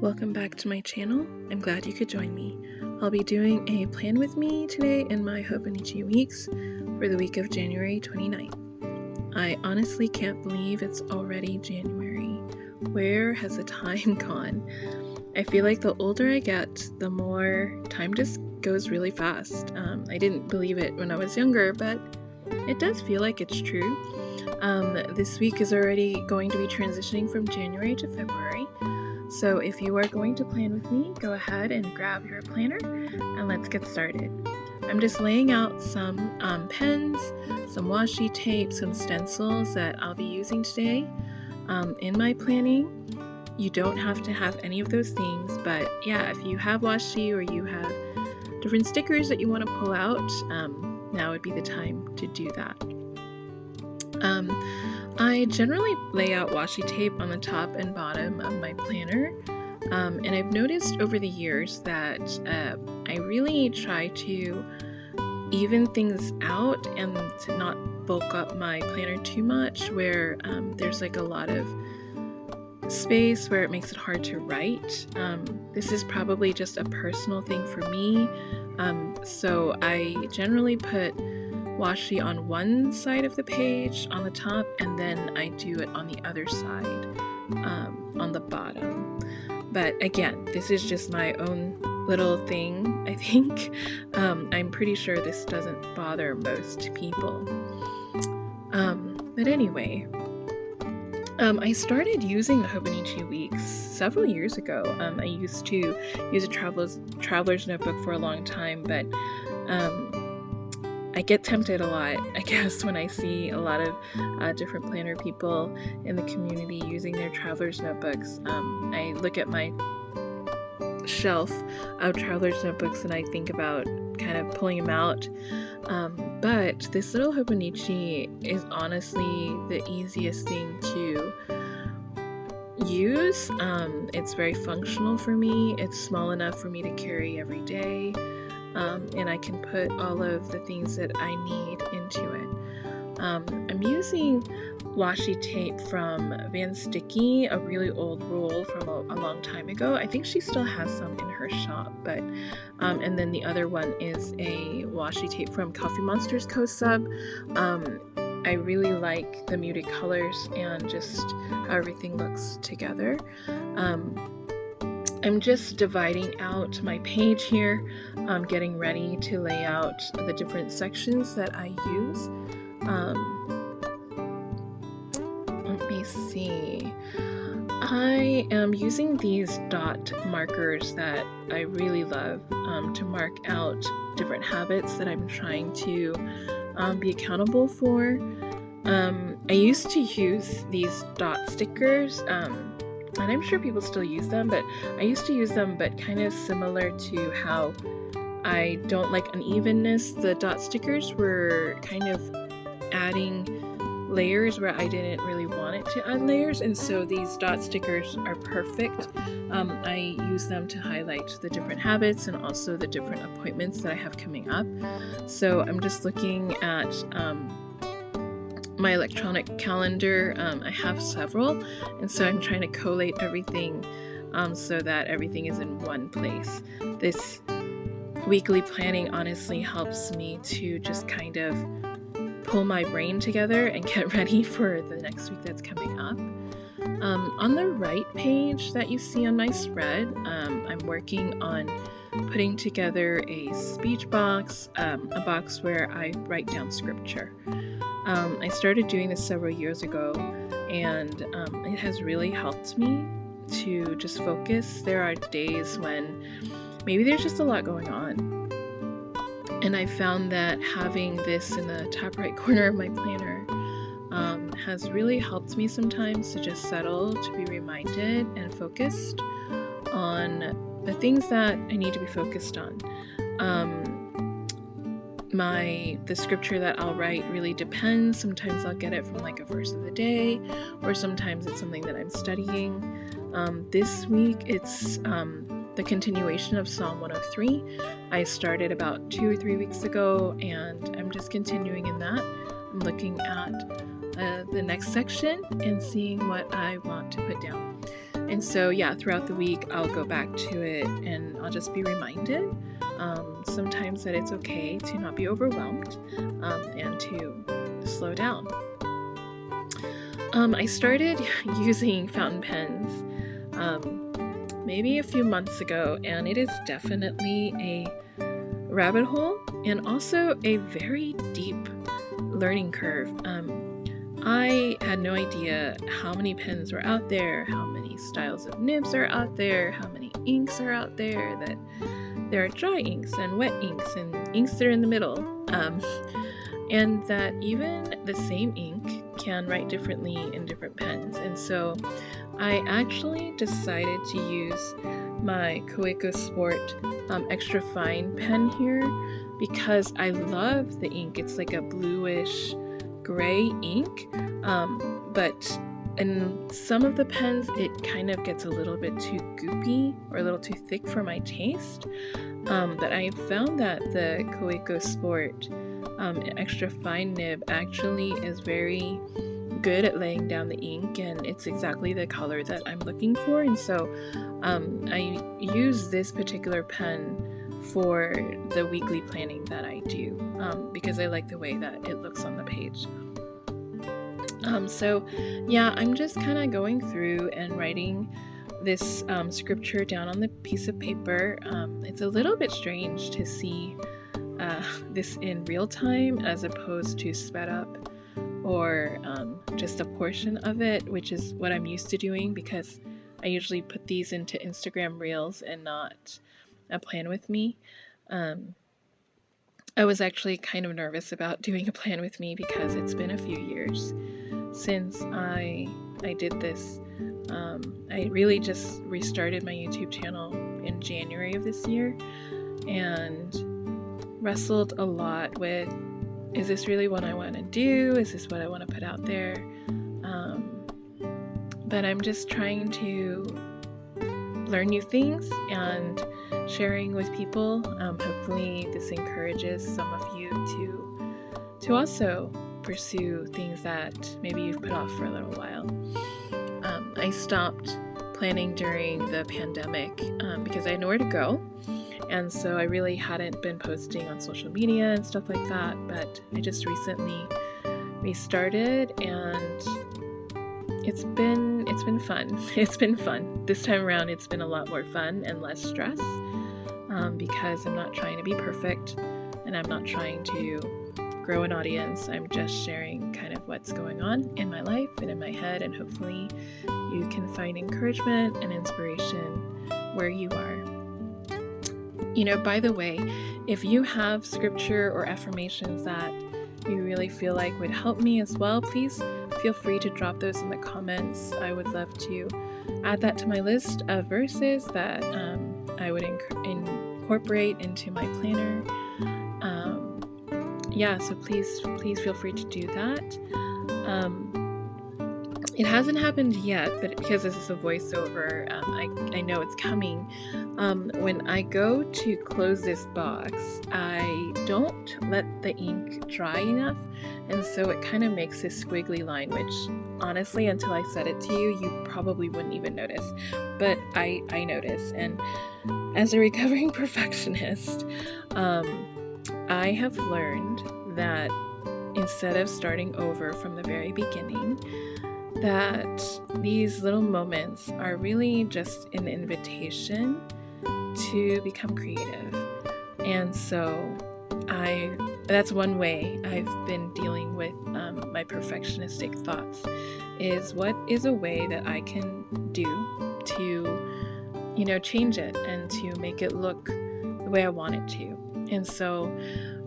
Welcome back to my channel. I'm glad you could join me. I'll be doing a plan with me today in my Hobonichi Weeks for the week of January 29th. I honestly can't believe it's already January. Where has the time gone? I feel like the older I get, the more time just goes really fast. I didn't believe it when I was younger, but it does feel like it's true. This week is already going to be transitioning from January to February. So if you are going to plan with me, go ahead and grab your planner and let's get started. I'm just laying out some pens, some washi tape, some stencils that I'll be using today in my planning. You don't have to have any of those things, but yeah, if you have washi or you have different stickers that you want to pull out, now would be the time to do that. I generally lay out washi tape on the top and bottom of my planner, and I've noticed over the years that I really try to even things out and to not bulk up my planner too much, where there's like a lot of space where it makes it hard to write. This is probably just a personal thing for me, so I generally put washi on one side of the page on the top, and then I do it on the other side on the bottom. But again, this is just my own little thing, I think. I'm pretty sure this doesn't bother most people. But anyway, I started using the Hobonichi Weeks several years ago. I used to use a traveler's notebook for a long time, but I get tempted a lot, I guess, when I see a lot of different planner people in the community using their traveler's notebooks. I look at my shelf of traveler's notebooks and I think about kind of pulling them out. But this little Hobonichi is honestly the easiest thing to use. It's very functional for me. It's small enough for me to carry every day. And I can put all of the things that I need into it. I'm using washi tape from Van Sticky, a really old roll from a long time ago. I think she still has some in her shop, but and then the other one is a washi tape from Coffee Monster's Co-Sub. I really like the muted colors and just how everything looks together. I'm just dividing out my page here, getting ready to lay out the different sections that I use. Let me see. I am using these dot markers that I really love to mark out different habits that I'm trying to be accountable for. I used to use these dot stickers, and I'm sure people still use them, but I used to use them, but kind of similar to how I don't like unevenness. The dot stickers were kind of adding layers where I didn't really want it to add layers, and so these dot stickers are perfect. I use them to highlight the different habits and also the different appointments that I have coming up. So I'm just looking at my electronic calendar. I have several, and so I'm trying to collate everything so that everything is in one place. This weekly planning honestly helps me to just kind of pull my brain together and get ready for the next week that's coming up. On the right page that you see on my spread, I'm working on putting together a speech box, a box where I write down scripture. I started doing this several years ago, and it has really helped me to just focus. There are days when maybe there's just a lot going on, and I found that having this in the top right corner of my planner has really helped me sometimes to just settle, to be reminded and focused on the things that I need to be focused on. The scripture that I'll write really depends. Sometimes I'll get it from like a verse of the day, or sometimes it's something that I'm studying. This week it's the continuation of Psalm 103. I started about 2 or 3 weeks ago, and I'm just continuing in that. I'm looking at the next section and seeing what I want to put down. And so yeah, throughout the week I'll go back to it and I'll just be reminded sometimes that it's okay to not be overwhelmed and to slow down. I started using fountain pens maybe a few months ago, and it is definitely a rabbit hole and also a very deep learning curve. I had no idea how many pens were out there, how many styles of nibs are out there, how many inks are out there, that there are dry inks and wet inks and inks that are in the middle, and that even the same ink can write differently in different pens. And so I actually decided to use my Kaweco Sport extra fine pen here because I love the ink. It's like a bluish gray ink, but in some of the pens it kind of gets a little bit too goopy or a little too thick for my taste, but I found that the Kaweco Sport extra fine nib actually is very good at laying down the ink, and it's exactly the color that I'm looking for. And so I use this particular pen for the weekly planning that I do because I like the way that it looks on the page. So yeah, I'm just kind of going through and writing this scripture down on the piece of paper. It's a little bit strange to see this in real time as opposed to sped up or just a portion of it, which is what I'm used to doing because I usually put these into Instagram Reels and not a plan with me. I was actually kind of nervous about doing a plan with me because it's been a few years since I did this. I really just restarted my YouTube channel in January of this year and wrestled a lot with, is this really what I want to do? Is this what I want to put out there? But I'm just trying to learn new things and sharing with people. Hopefully this encourages some of you to also pursue things that maybe you've put off for a little while. I stopped planning during the pandemic because I had nowhere to go, and so I really hadn't been posting on social media and stuff like that, but I just recently restarted and it's been fun. It's been fun. This time around it's been a lot more fun and less stress because I'm not trying to be perfect and I'm not trying to grow an audience. I'm just sharing kind of what's going on in my life and in my head, and hopefully you can find encouragement and inspiration where you are. You know, by the way, if you have scripture or affirmations that you really feel like would help me as well, please feel free to drop those in the comments. I would love to add that to my list of verses that I would incorporate into my planner. Yeah, so please feel free to do that. It hasn't happened yet, but because this is a voiceover, I know it's coming. When I go to close this box, I don't let the ink dry enough, and so it kind of makes this squiggly line, which honestly, until I said it to you, you probably wouldn't even notice, but I notice. And as a recovering perfectionist, I have learned that instead of starting over from the very beginning, that these little moments are really just an invitation to become creative. And so that's one way I've been dealing with my perfectionistic thoughts, is what is a way that I can do to, you know, change it and to make it look the way I want it to. And so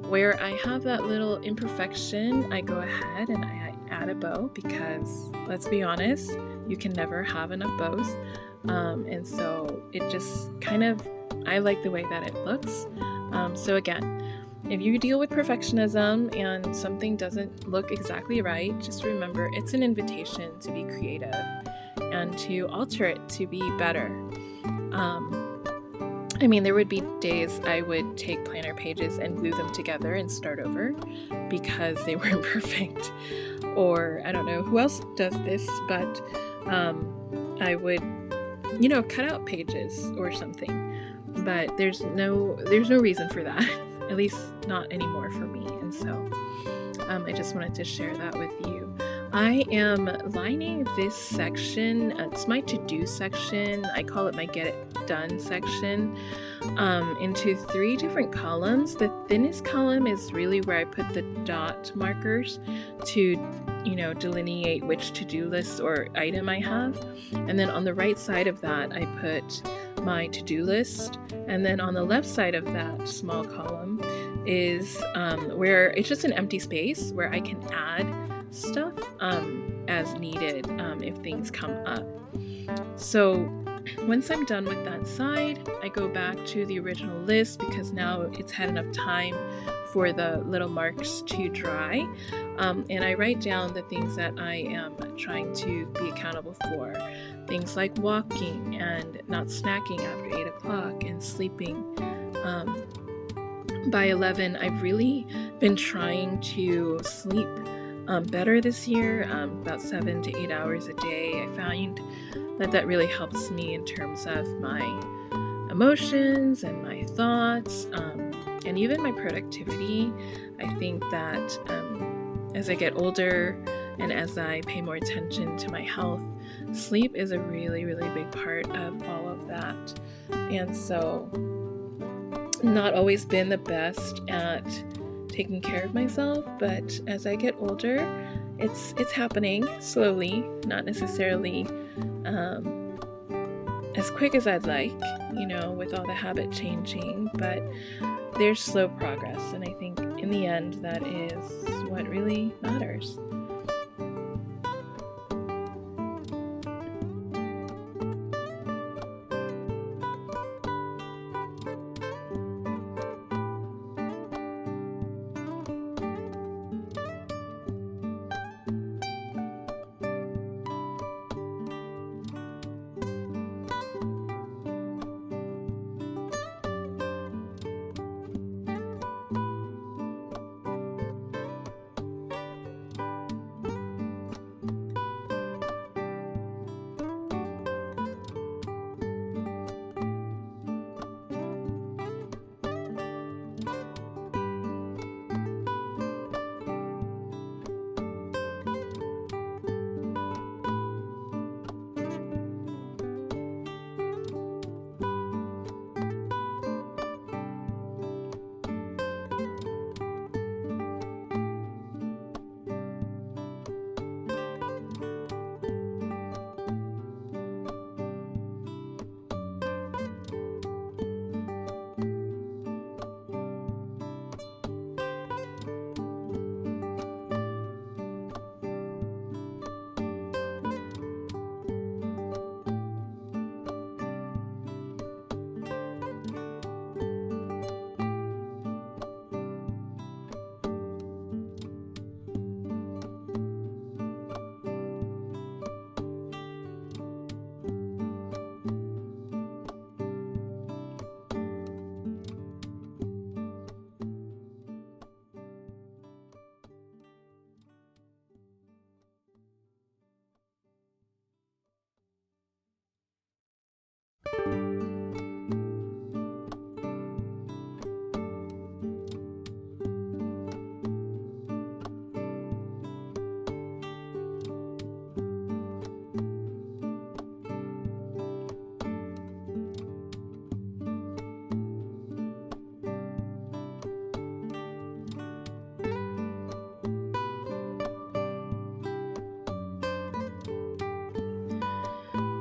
where I have that little imperfection, I go ahead and I add a bow, because let's be honest, you can never have enough bows. And so it just kind of, I like the way that it looks. So again, if you deal with perfectionism and something doesn't look exactly right, just remember it's an invitation to be creative and to alter it to be better. I mean, there would be days I would take planner pages and glue them together and start over because they weren't perfect. Or I don't know who else does this, but I would cutout pages or something. But there's no reason for that, at least not anymore for me. And so I just wanted to share that with you. I am lining this section, it's my to-do section, I call it my get it done section, into 3 different columns. The thinnest column is really where I put the dot markers to delineate which to-do list or item I have. And then on the right side of that, I put my to-do list. And then on the left side of that small column is where it's just an empty space where I can add stuff as needed if things come up. So once I'm done with that side, I go back to the original list because now it's had enough time for the little marks to dry, and I write down the things that I am trying to be accountable for. Things like walking and not snacking after 8 o'clock and sleeping by 11. I've really been trying to sleep better this year, about 7 to 8 hours a day. I found that really helps me in terms of my emotions and my thoughts, and even my productivity. I think that as I get older and as I pay more attention to my health, sleep is a really, really big part of all of that. And so, not always been the best at taking care of myself, but as I get older, it's happening slowly, not necessarily as quick as I'd like, with all the habit changing, but there's slow progress, and I think in the end that is what really matters.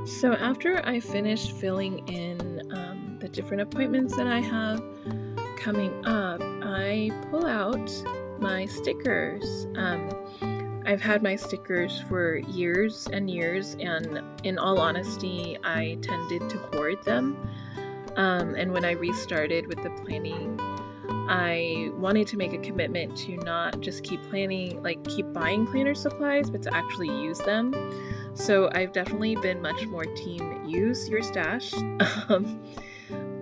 So after I finish filling in the different appointments that I have coming up, I pull out my stickers. I've had my stickers for years and years, and in all honesty, I tended to hoard them. And when I restarted with the planning, I wanted to make a commitment to not just keep buying planner supplies, but to actually use them. So I've definitely been much more team use your stash.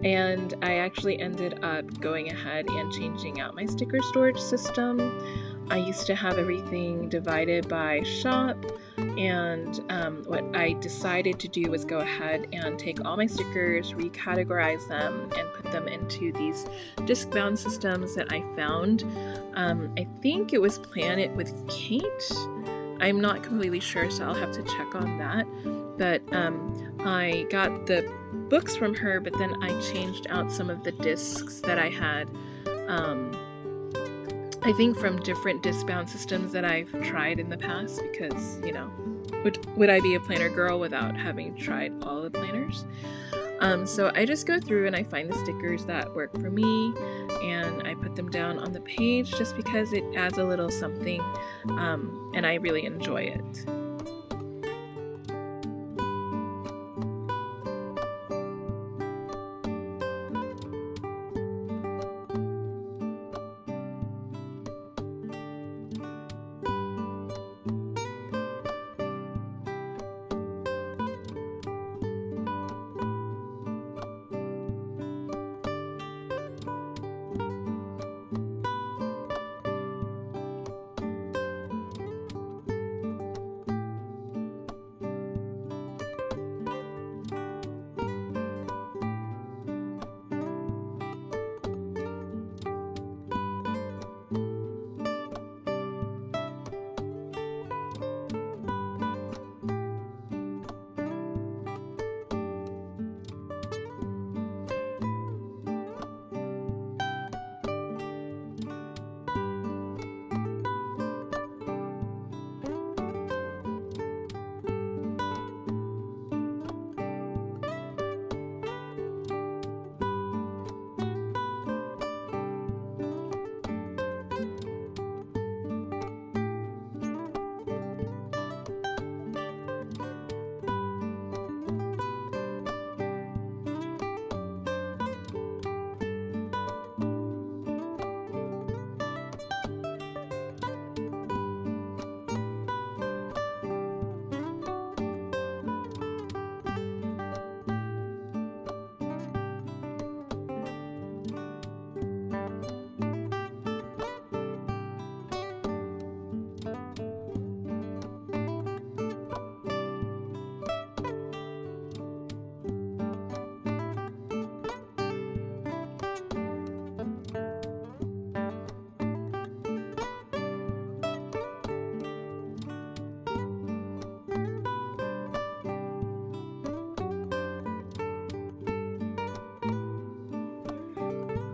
And I actually ended up going ahead and changing out my sticker storage system. I used to have everything divided by shop, And what I decided to do was go ahead and take all my stickers, recategorize them, and put them into these disc-bound systems that I found. I think it was Planet with Kate. I'm not completely sure, so I'll have to check on that. But I got the books from her, but then I changed out some of the discs that I had, I think from different disc-bound systems that I've tried in the past, because, you know, would I be a planner girl without having tried all the planners? So I just go through and I find the stickers that work for me, and I put them down on the page just because it adds a little something, and I really enjoy it.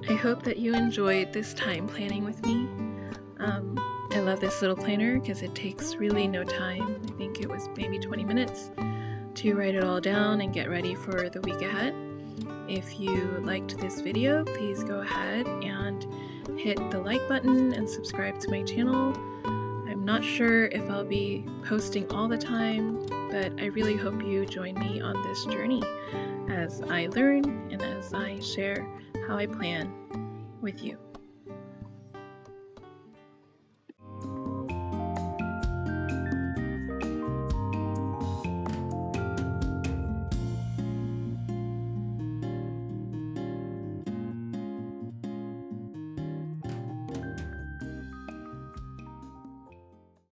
I hope that you enjoyed this time planning with me. I love this little planner because it takes really no time. I think it was maybe 20 minutes to write it all down and get ready for the week ahead. If you liked this video, please go ahead and hit the like button and subscribe to my channel. I'm not sure if I'll be posting all the time, but I really hope you join me on this journey as I learn and as I share how I plan with you.